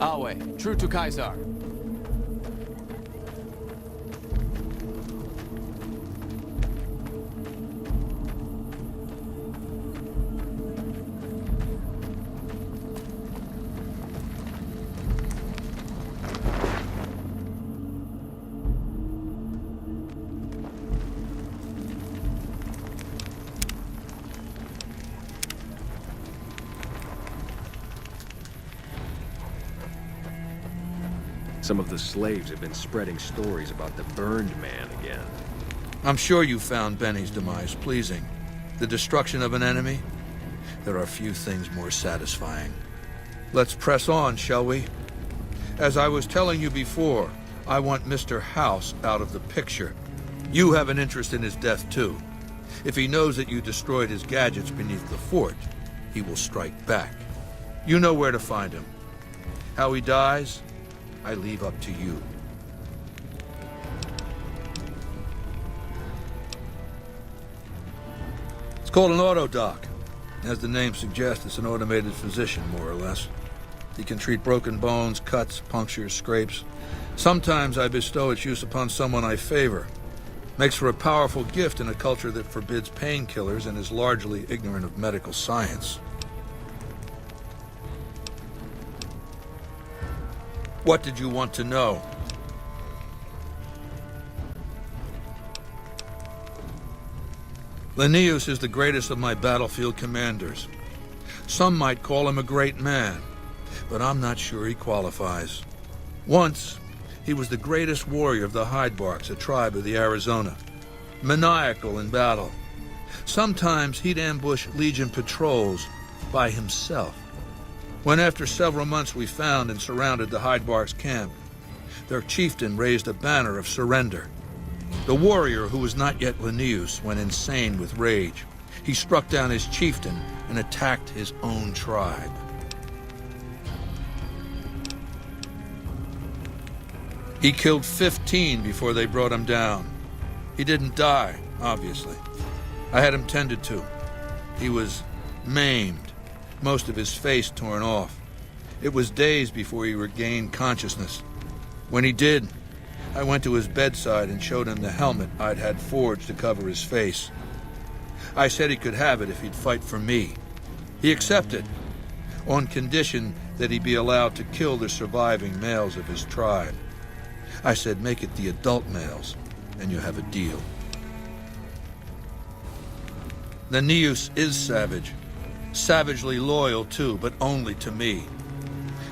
Our way, true to Caesar. Some of the slaves have been spreading stories about the Burned Man again. I'm sure you found Benny's demise pleasing. The destruction of an enemy? There are few things more satisfying. Let's press on, shall we? As I was telling you before, I want Mr. House out of the picture. You have an interest in his death, too. If he knows that you destroyed his gadgets beneath the fort, he will strike back. You know where to find him. How he dies, I leave up to you. It's called an autodoc. As the name suggests, it's an automated physician, more or less. He can treat broken bones, cuts, punctures, scrapes. Sometimes I bestow its use upon someone I favor. Makes for a powerful gift in a culture that forbids painkillers and is largely ignorant of medical science. What did you want to know? Linnaeus is the greatest of my battlefield commanders. Some might call him a great man, but I'm not sure he qualifies. Once, he was the greatest warrior of the Hydebarks, a tribe of the Arizona. Maniacal in battle. Sometimes he'd ambush Legion patrols by himself. When after several months we found and surrounded the Hydebarks camp, their chieftain raised a banner of surrender. The warrior, who was not yet Linnaeus, went insane with rage. He struck down his chieftain and attacked his own tribe. He killed 15 before they brought him down. He didn't die, obviously. I had him tended to. He was maimed. Most of his face torn off. It was days before he regained consciousness. When he did, I went to his bedside and showed him the helmet I'd had forged to cover his face. I said he could have it if he'd fight for me. He accepted, on condition that he be allowed to kill the surviving males of his tribe. I said, make it the adult males, and you have a deal. Linnaeus is savage. Savagely loyal, too, but only to me.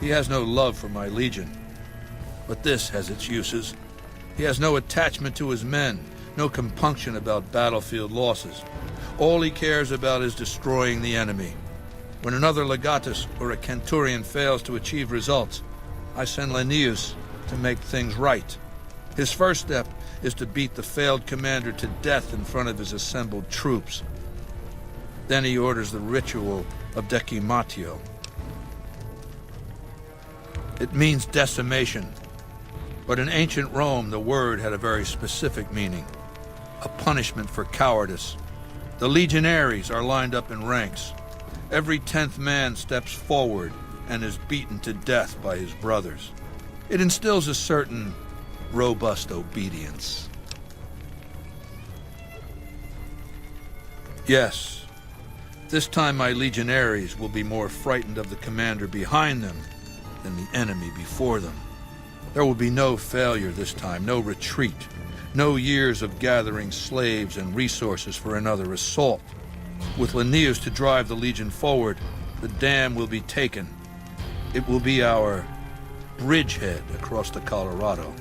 He has no love for my legion. But this has its uses. He has no attachment to his men, no compunction about battlefield losses. All he cares about is destroying the enemy. When another legatus or a centurion fails to achieve results, I send Linnaeus to make things right. His first step is to beat the failed commander to death in front of his assembled troops. Then he orders the ritual of decimatio. It means decimation, but in ancient Rome the word had a very specific meaning, a punishment for cowardice. The legionaries are lined up in ranks. Every 10th man steps forward and is beaten to death by his brothers. It instills a certain robust obedience. Yes. This time my legionaries will be more frightened of the commander behind them than the enemy before them. There will be no failure this time, no retreat, no years of gathering slaves and resources for another assault. With Linnaeus to drive the legion forward, the dam will be taken. It will be our bridgehead across the Colorado.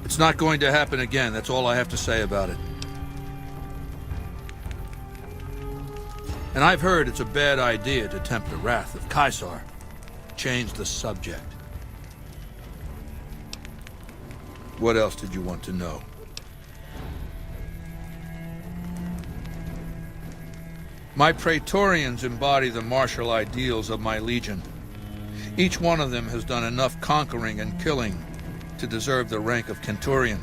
It's not going to happen again, that's all I have to say about it. And I've heard it's a bad idea to tempt the wrath of Caesar. Change the subject. What else did you want to know? My Praetorians embody the martial ideals of my legion. Each one of them has done enough conquering and killing to deserve the rank of centurion.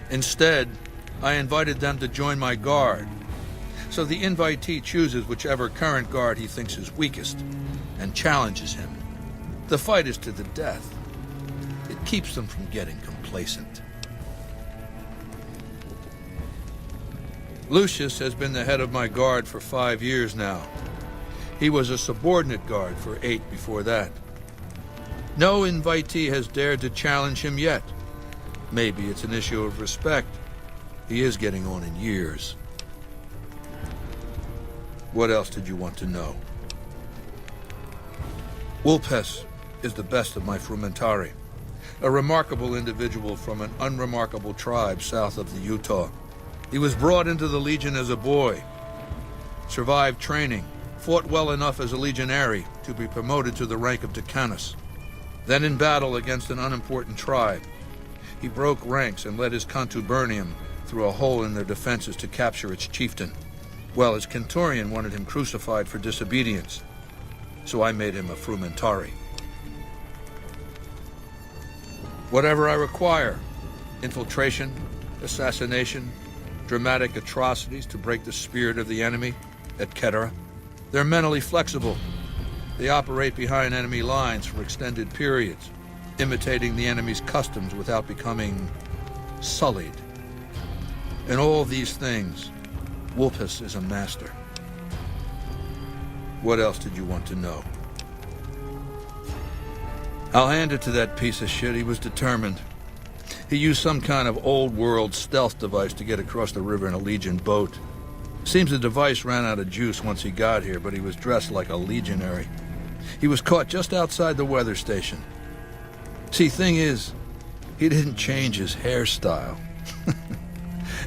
Instead, I invited them to join my guard. So the invitee chooses whichever current guard he thinks is weakest and challenges him. The fight is to the death. It keeps them from getting complacent. Lucius has been the head of my guard for 5 years now. He was a subordinate guard for 8 before that. No invitee has dared to challenge him yet. Maybe it's an issue of respect. He is getting on in years. What else did you want to know? Vulpes is the best of my frumentari, a remarkable individual from an unremarkable tribe south of the Utah. He was brought into the Legion as a boy, survived training, fought well enough as a legionary to be promoted to the rank of decanus. Then in battle against an unimportant tribe, he broke ranks and led his contubernium through a hole in their defenses to capture its chieftain. Well, his Centurion wanted him crucified for disobedience, so I made him a frumentari. Whatever I require, infiltration, assassination, dramatic atrocities to break the spirit of the enemy, etc. They're mentally flexible. They operate behind enemy lines for extended periods, imitating the enemy's customs without becoming sullied. In all these things, Vulpes is a master. What else did you want to know? I'll hand it to that piece of shit. He was determined. He used some kind of old-world stealth device to get across the river in a Legion boat. Seems the device ran out of juice once he got here, but he was dressed like a legionary. He was caught just outside the weather station. See, thing is, he didn't change his hairstyle.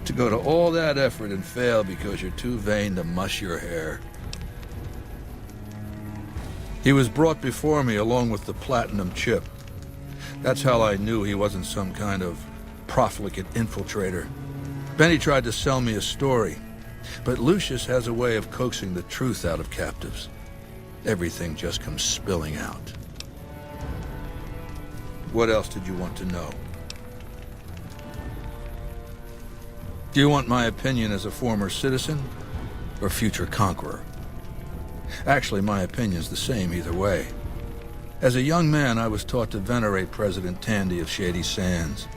To go to all that effort and fail because you're too vain to mush your hair. He was brought before me along with the platinum chip. That's how I knew he wasn't some kind of profligate infiltrator. Benny tried to sell me a story, but Lucius has a way of coaxing the truth out of captives. Everything just comes spilling out. What else did you want to know? Do you want my opinion as a former citizen or future conqueror? Actually, my opinion's the same either way. As a young man, I was taught to venerate President Tandy of Shady Sands,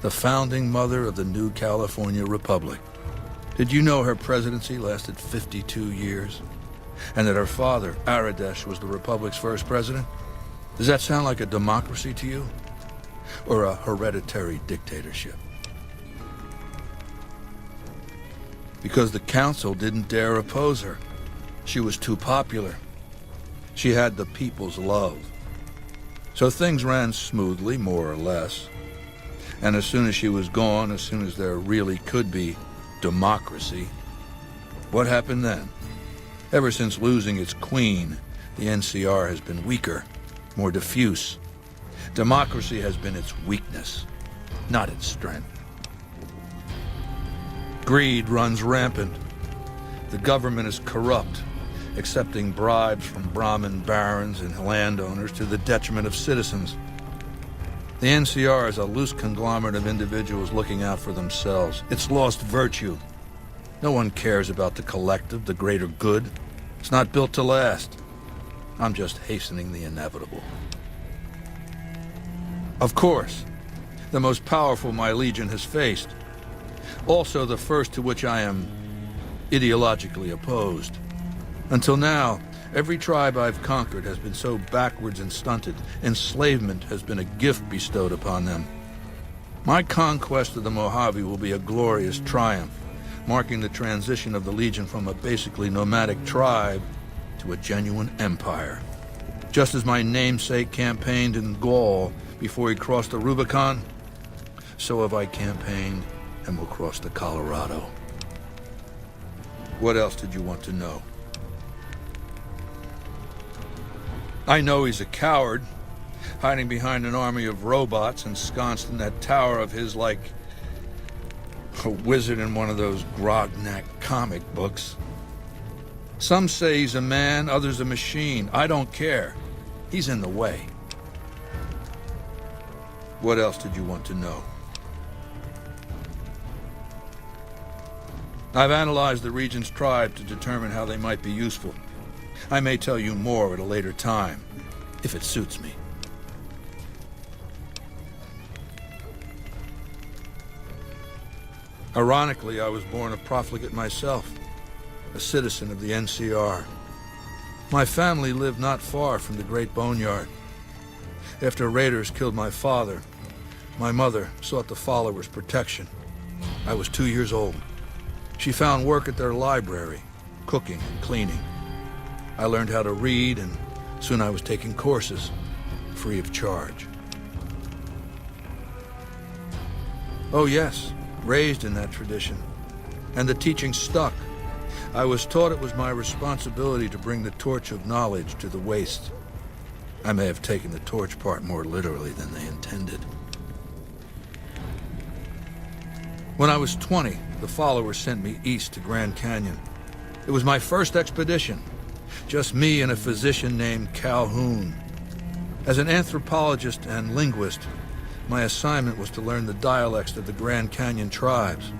the founding mother of the new California Republic. Did you know her presidency lasted 52 years? And that her father, Aradesh, was the Republic's first president? Does that sound like a democracy to you? Or a hereditary dictatorship? Because the council didn't dare oppose her. She was too popular. She had the people's love. So things ran smoothly, more or less. And as soon as she was gone, as soon as there really could be democracy, what happened then? Ever since losing its queen, the NCR has been weaker, more diffuse. Democracy has been its weakness, not its strength. Greed runs rampant. The government is corrupt, accepting bribes from Brahmin barons and landowners to the detriment of citizens. The NCR is a loose conglomerate of individuals looking out for themselves. It's lost virtue. No one cares about the collective, the greater good. It's not built to last. I'm just hastening the inevitable. Of course, the most powerful my legion has faced. Also the first to which I am ideologically opposed. Until now, every tribe I've conquered has been so backwards and stunted, enslavement has been a gift bestowed upon them. My conquest of the Mojave will be a glorious triumph, marking the transition of the Legion from a basically nomadic tribe to a genuine empire. Just as my namesake campaigned in Gaul before he crossed the Rubicon, so have I campaigned and will cross the Colorado. What else did you want to know? I know he's a coward, hiding behind an army of robots ensconced in that tower of his like a wizard in one of those Grognak comic books. Some say he's a man, others a machine. I don't care. He's in the way. What else did you want to know? I've analyzed the region's tribe to determine how they might be useful. I may tell you more at a later time, if it suits me. Ironically, I was born a profligate myself, a citizen of the NCR. My family lived not far from the Great Boneyard. After raiders killed my father, my mother sought the followers' protection. I was 2 years old. She found work at their library, cooking and cleaning. I learned how to read, and soon I was taking courses, free of charge. Oh yes, raised in that tradition. And the teaching stuck. I was taught it was my responsibility to bring the torch of knowledge to the waste. I may have taken the torch part more literally than they intended. When I was 20, the followers sent me east to Grand Canyon. It was my first expedition. Just me and a physician named Calhoun. As an anthropologist and linguist, my assignment was to learn the dialects of the Grand Canyon tribes.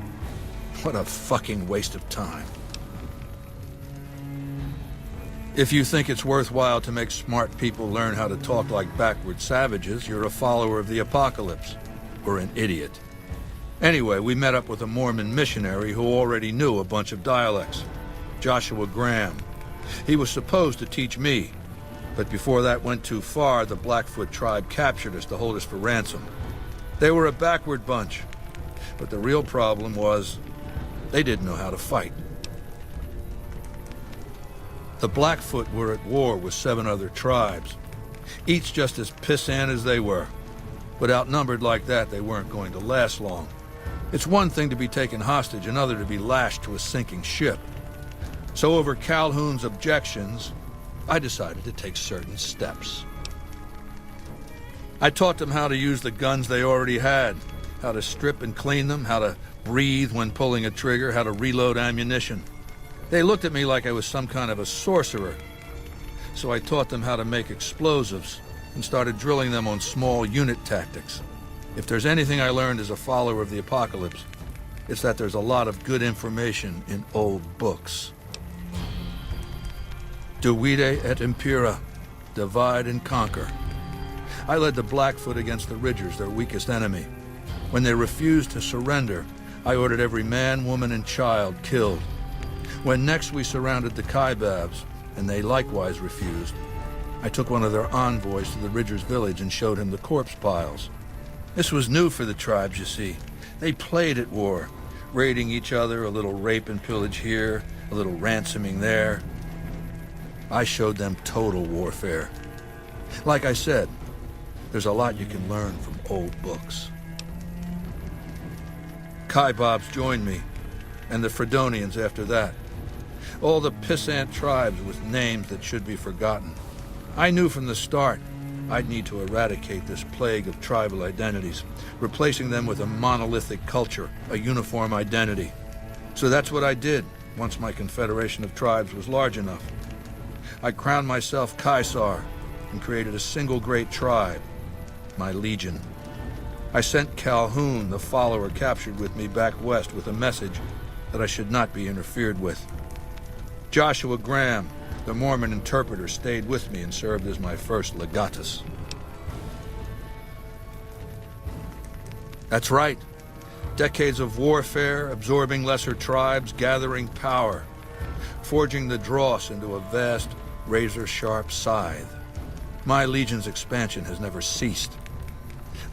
What a fucking waste of time. If you think it's worthwhile to make smart people learn how to talk like backward savages, you're a follower of the apocalypse, or an idiot. Anyway, we met up with a Mormon missionary who already knew a bunch of dialects, Joshua Graham. He was supposed to teach me, but before that went too far, the Blackfoot tribe captured us to hold us for ransom. They were a backward bunch, but the real problem was they didn't know how to fight. The Blackfoot were at war with 7 other tribes, each just as pissant as they were. But outnumbered like that, they weren't going to last long. It's one thing to be taken hostage, another to be lashed to a sinking ship. So over Calhoun's objections, I decided to take certain steps. I taught them how to use the guns they already had, how to strip and clean them, how to breathe when pulling a trigger, how to reload ammunition. They looked at me like I was some kind of a sorcerer. So I taught them how to make explosives and started drilling them on small unit tactics. If there's anything I learned as a follower of the apocalypse, it's that there's a lot of good information in old books. Divide et impera, divide and conquer. I led the Blackfoot against the Ridgers, their weakest enemy. When they refused to surrender, I ordered every man, woman, and child killed. When next we surrounded the Kaibabs, and they likewise refused, I took one of their envoys to the Ridgers' village and showed him the corpse piles. This was new for the tribes, you see. They played at war, raiding each other, a little rape and pillage here, a little ransoming there. I showed them total warfare. Like I said, there's a lot you can learn from old books. Kaibabs joined me, and the Fredonians after that. All the pissant tribes with names that should be forgotten. I knew from the start I'd need to eradicate this plague of tribal identities, replacing them with a monolithic culture, a uniform identity. So that's what I did once my confederation of tribes was large enough. I crowned myself Caesar and created a single great tribe, my legion. I sent Calhoun, the follower captured with me, back west with a message that I should not be interfered with. Joshua Graham, the Mormon interpreter, stayed with me and served as my first legatus. That's right. Decades of warfare, absorbing lesser tribes, gathering power, forging the dross into a vast, razor-sharp scythe. My legion's expansion has never ceased.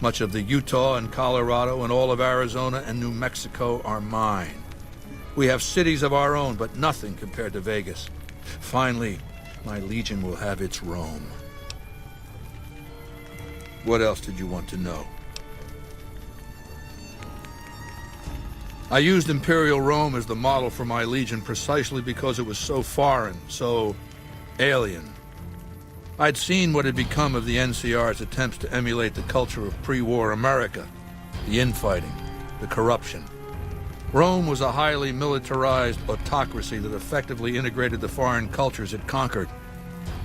Much of the Utah and Colorado and all of Arizona and New Mexico are mine. We have cities of our own, but nothing compared to Vegas. Finally, my legion will have its Rome. What else did you want to know? I used Imperial Rome as the model for my legion precisely because it was so foreign, so alien. I'd seen what had become of the NCR's attempts to emulate the culture of pre-war America, the infighting, the corruption. Rome was a highly militarized autocracy that effectively integrated the foreign cultures it conquered.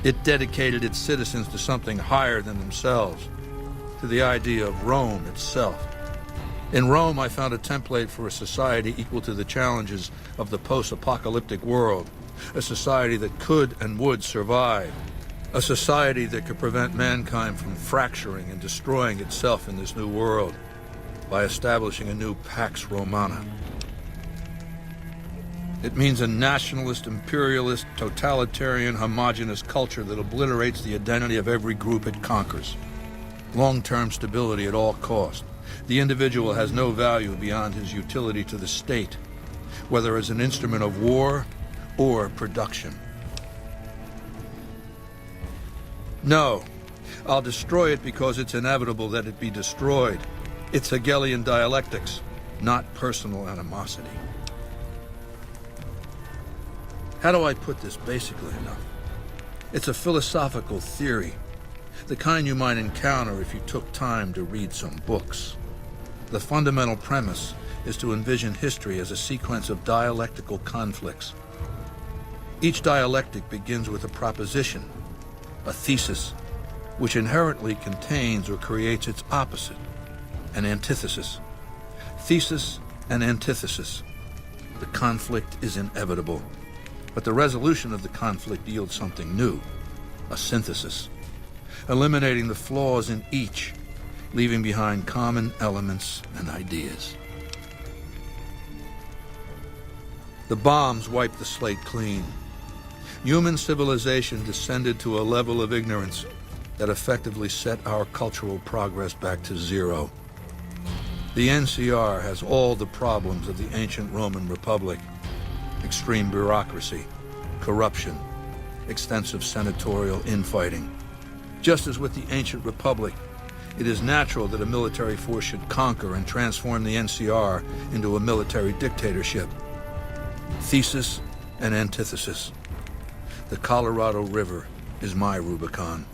It dedicated its citizens to something higher than themselves, to the idea of Rome itself. In Rome, I found a template for a society equal to the challenges of the post-apocalyptic world, a society that could and would survive, a society that could prevent mankind from fracturing and destroying itself in this new world by establishing a new Pax Romana. It means a nationalist, imperialist, totalitarian, homogenous culture that obliterates the identity of every group it conquers. Long-term stability at all cost. The individual has no value beyond his utility to the state, whether as an instrument of war or production. No, I'll destroy it because it's inevitable that it be destroyed. It's Hegelian dialectics, not personal animosity. How do I put this basically enough? It's a philosophical theory, the kind you might encounter if you took time to read some books. The fundamental premise is to envision history as a sequence of dialectical conflicts. Each dialectic begins with a proposition, a thesis, which inherently contains or creates its opposite, an antithesis. Thesis and antithesis. The conflict is inevitable, but the resolution of the conflict yields something new, a synthesis, eliminating the flaws in each, leaving behind common elements and ideas. The bombs wiped the slate clean. Human civilization descended to a level of ignorance that effectively set our cultural progress back to zero. The NCR has all the problems of the ancient Roman Republic: extreme bureaucracy, corruption, extensive senatorial infighting. Just as with the ancient Republic, it is natural that a military force should conquer and transform the NCR into a military dictatorship. Thesis and antithesis. The Colorado River is my Rubicon.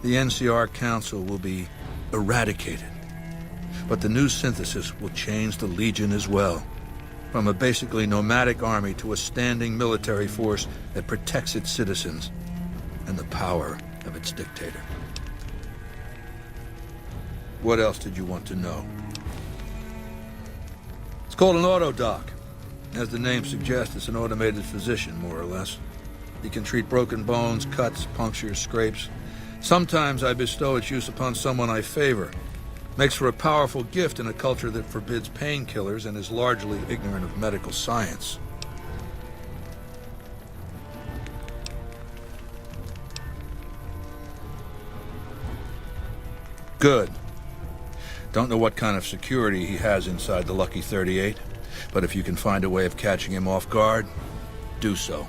The NCR Council will be eradicated, but the new synthesis will change the Legion as well, from a basically nomadic army to a standing military force that protects its citizens and the power of its dictator. What else did you want to know? It's called an autodoc. As the name suggests, it's an automated physician, more or less. He can treat broken bones, cuts, punctures, scrapes. Sometimes I bestow its use upon someone I favor. Makes for a powerful gift in a culture that forbids painkillers and is largely ignorant of medical science. Good. Don't know what kind of security he has inside the Lucky 38, but if you can find a way of catching him off guard, do so.